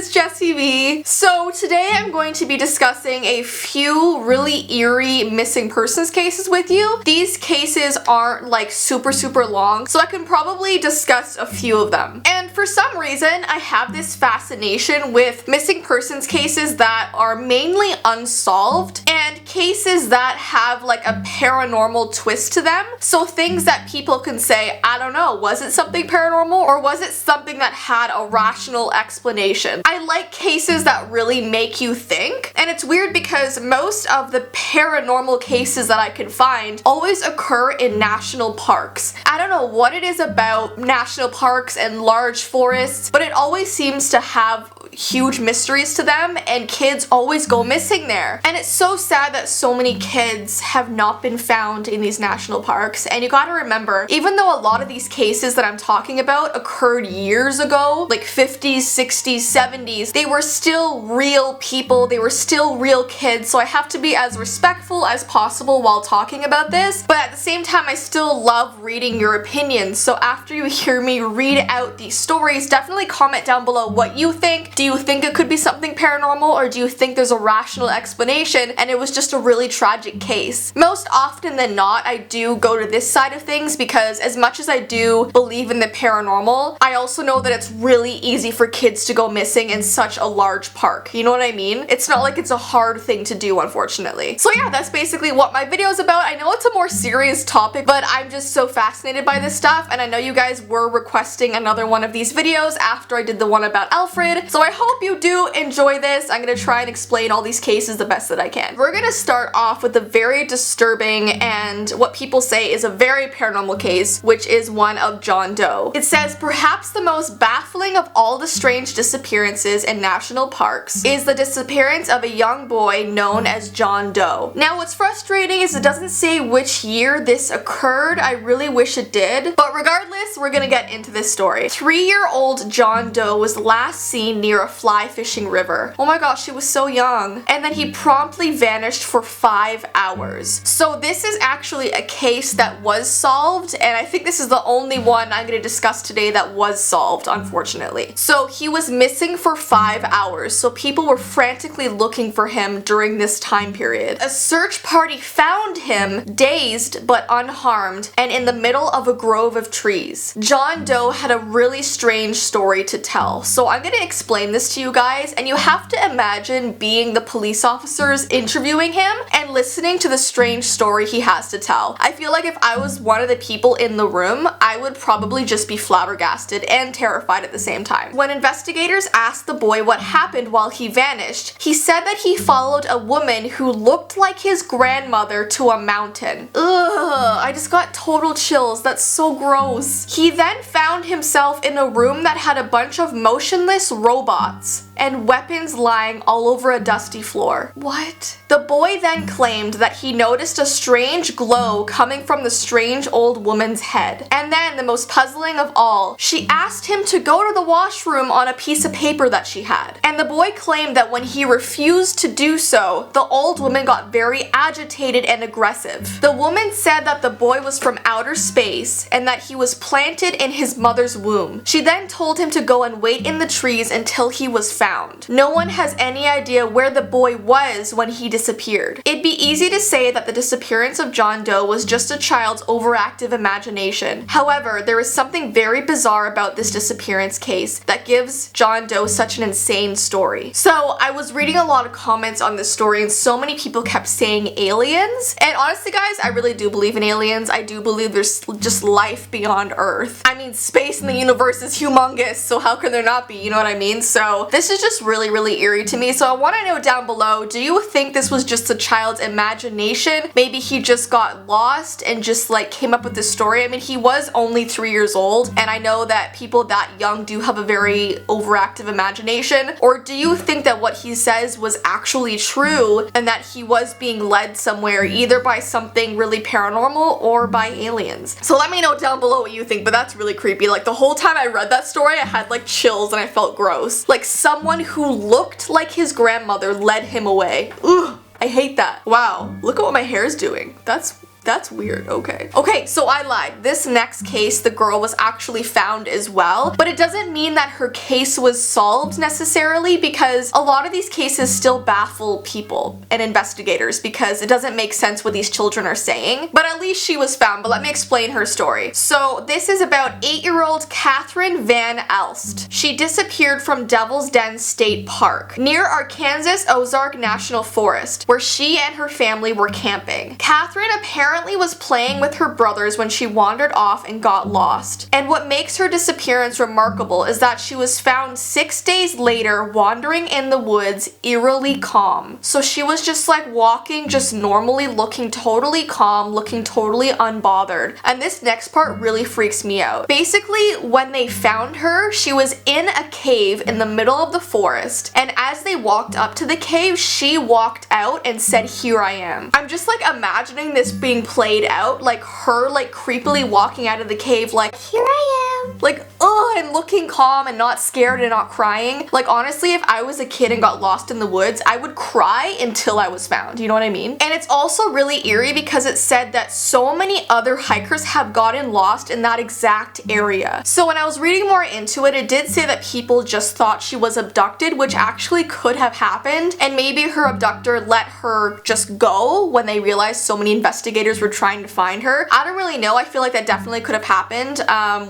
it's Jessii Vee. So today I'm going to be discussing a few really eerie missing persons cases with you. These cases aren't like super long, so I can probably discuss a few of them. And for some reason, I have this fascination with missing persons cases that are mainly unsolved and cases that have like a paranormal twist to them. So things that people can say, I don't know, was it something paranormal or was it something that had a rational explanation? I like cases that really make you think, and it's weird because most of the paranormal cases that I can find always occur in national parks. I don't know what it is about national parks and large forests, but it always seems to have huge mysteries to them, and kids always go missing there. And it's so sad that so many kids have not been found in these national parks. And you gotta remember, even though a lot of these cases that I'm talking about occurred years ago, like 50s, 60s, 70s, they were still real people, they were still real kids, so I have to be as respectful as possible while talking about this, but at the same time I still love reading your opinions. So after you hear me read out these stories, definitely comment down below what you think. Do you think it could be something paranormal, or do you think there's a rational explanation and it was just a really tragic case? Most often than not, I do go to this side of things because as much as I do believe in the paranormal, I also know that it's really easy for kids to go missing in such a large park. You know what I mean? It's not like it's a hard thing to do, unfortunately. So yeah, that's basically what my video is about. I know it's a more serious topic, but I'm just so fascinated by this stuff, and I know you guys were requesting another one of these videos after I did the one about Alfred, so I hope you do enjoy this. I'm gonna try and explain all these cases the best that I can. We're gonna start off with a very disturbing and what people say is a very paranormal case, which is one of John Doe. It says, perhaps the most baffling of all the strange disappearances in national parks is the disappearance of a young boy known as John Doe. Now what's frustrating is it doesn't say which year this occurred. I really wish it did, but regardless, we're gonna get into this story. 3-year-old John Doe was last seen near a fly fishing river. Oh my gosh, he was so young. And then he promptly vanished for 5 hours. So this is actually a case that was solved, and I think this is the only one I'm going to discuss today that was solved, unfortunately. So he was missing for 5 hours, so people were frantically looking for him during this time period. A search party found him dazed but unharmed and in the middle of a grove of trees. John Doe had a really strange story to tell, so I'm going to explain this to you guys, and you have to imagine being the police officers interviewing him and listening to the strange story he has to tell. I feel like if I was one of the people in the room, I would probably just be flabbergasted and terrified at the same time. When investigators asked the boy what happened while he vanished, he said that he followed a woman who looked like his grandmother to a mountain. Ugh, I just got total chills. That's so gross. He then found himself in a room that had a bunch of motionless robots and weapons lying all over a dusty floor. What? The boy then claimed that he noticed a strange glow coming from the strange old woman's head. And then, the most puzzling of all, she asked him to go to the washroom on a piece of paper that she had. And the boy claimed that when he refused to do so, the old woman got very agitated and aggressive. The woman said that the boy was from outer space and that he was planted in his mother's womb. She then told him to go and wait in the trees until he was found. No one has any idea where the boy was when he disappeared. It'd be easy to say that the disappearance of John Doe was just a child's overactive imagination. However, there is something very bizarre about this disappearance case that gives John Doe such an insane story. So I was reading a lot of comments on this story, and so many people kept saying aliens. And honestly guys, I really do believe in aliens. I do believe there's just life beyond Earth. I mean, space in the universe is humongous, so how can there not be? You know what I mean? So this is just really eerie to me. So I want to know down below, do you think this was just a child's imagination? Maybe he just got lost and just like came up with this story. I mean, he was only 3 years old, and I know that people that young do have a very overactive imagination. Or do you think that what he says was actually true and that he was being led somewhere either by something really paranormal or by aliens? So let me know down below what you think, but that's really creepy. Like the whole time I read that story, I had like chills and I felt gross. Like someone who looked like his grandmother led him away. Ugh, I hate that. Wow, look at what my hair is doing. That's That's weird, okay. Okay, so I lied. This next case, the girl was actually found as well, but it doesn't mean that her case was solved necessarily, because a lot of these cases still baffle people and investigators because it doesn't make sense what these children are saying. But at least she was found, but let me explain her story. So this is about 8-year-old Catherine Van Elst. She disappeared from Devil's Den State Park near Arkansas Ozark National Forest, where she and her family were camping. Catherine apparently was playing with her brothers when she wandered off and got lost. And what makes her disappearance remarkable is that she was found 6 days later wandering in the woods, eerily calm. So she was just like walking just normally, looking totally calm, looking totally unbothered. And this next part really freaks me out. Basically, when they found her, she was in a cave in the middle of the forest, and as they walked up to the cave, she walked out and said, "Here I am." I'm just like imagining this being played out, like her like creepily walking out of the cave like, "Here I am." Like, ugh, and looking calm and not scared and not crying. Like, honestly, if I was a kid and got lost in the woods, I would cry until I was found. You know what I mean? And it's also really eerie because it said that so many other hikers have gotten lost in that exact area. So when I was reading more into it, it did say that people just thought she was abducted, which actually could have happened, and maybe her abductor let her just go when they realized so many investigators were trying to find her. I don't really know. I feel like that definitely could have happened.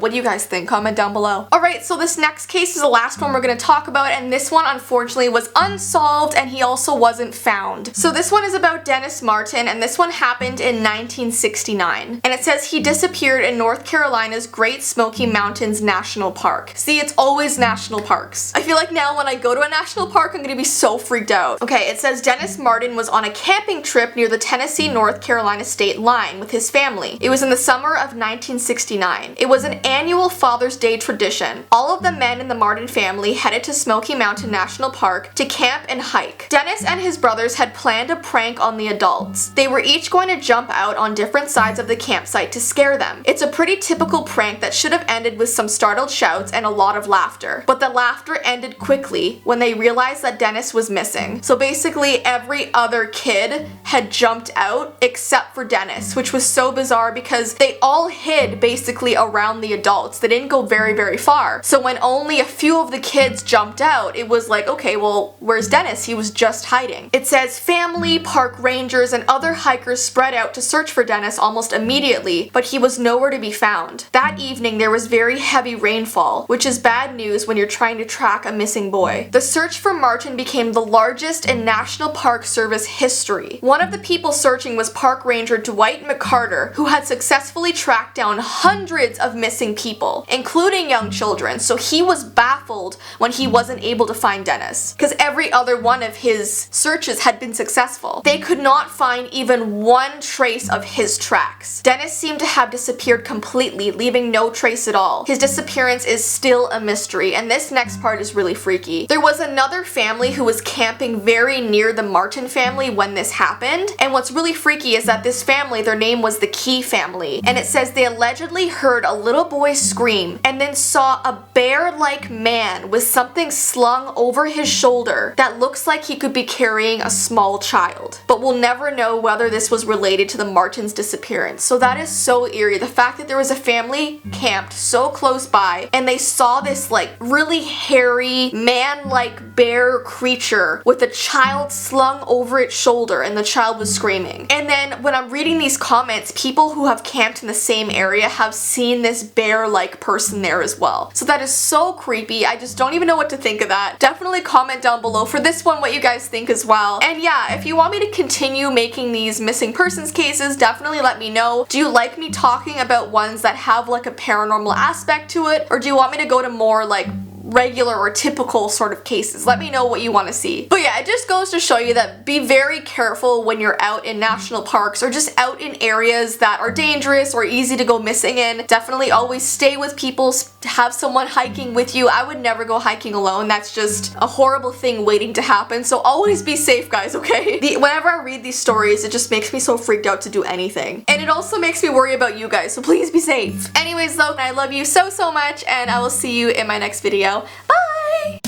What do you guys think? Comment down below. Alright, so this next case is the last one we're going to talk about, and this one unfortunately was unsolved, and he also wasn't found. So this one is about Dennis Martin, and this one happened in 1969. And it says he disappeared in North Carolina's Great Smoky Mountains National Park. See, it's always national parks. I feel like now when I go to a national park, I'm gonna be so freaked out. Okay, it says Dennis Martin was on a camping trip near the Tennessee-North Carolina state line with his family. It was in the summer of 1969. It was an annual Father's Day tradition. All of the men in the Martin family headed to Smoky Mountain National Park to camp and hike. Dennis and his brothers had planned a prank on the adults. They were each going to jump out on different sides of the campsite to scare them. It's a pretty typical prank that should have ended with some startled shouts and a lot of laughter. But the laughter ended quickly when they realized that Dennis was missing. So basically every other kid had jumped out except for Dennis, which was so bizarre because they all hid basically around the adults. They didn't go very, very far. So when only a few of the kids jumped out, it was like, okay, well, where's Dennis? He was just hiding. It says family, park rangers, and other hikers spread out to search for Dennis almost immediately, but he was nowhere to be found. That evening there was very heavy rainfall, which is bad news when you're trying to track a missing boy. The search for Martin became the largest in National Park Service history. One of the people searching was Park Ranger Dwight McCarter, who had successfully tracked down hundreds of missing people, including young children, so he was baffled when he wasn't able to find Dennis, because every other one of his searches had been successful. They could not find even one trace of his tracks. Dennis seemed to have disappeared completely, leaving no trace at all. His disappearance is still a mystery, and this next part is really freaky. There was another family who was camping very near the Martin family when this happened, and what's really freaky is that this family, their name was the Key family, and it says they allegedly heard a little boy scream and then saw a bear-like man with something slung over his shoulder that looks like he could be carrying a small child. But we'll never know whether this was related to the Martins' disappearance. So that is so eerie. The fact that there was a family camped so close by and they saw this like really hairy man-like bear creature with a child slung over its shoulder, and the child was screaming. And then when I'm reading these comments, people who have camped in the same area have seen this bear-like person there as well. So that is so creepy. I just don't even know what to think of that. Definitely comment down below for this one what you guys think as well. And yeah, if you want me to continue making these missing persons cases, definitely let me know. Do you like me talking about ones that have like a paranormal aspect to it, or do you want me to go to more like regular or typical sort of cases? Let me know what you want to see. But yeah, it just goes to show you that be very careful when you're out in national parks or just out in areas that are dangerous or easy to go missing in. Definitely always stay with people, have someone hiking with you. I would never go hiking alone. That's just a horrible thing waiting to happen. So always be safe, guys, okay? Whenever I read these stories, it just makes me so freaked out to do anything. And it also makes me worry about you guys, so please be safe. Anyways though, I love you so, so much, and I will see you in my next video. Bye!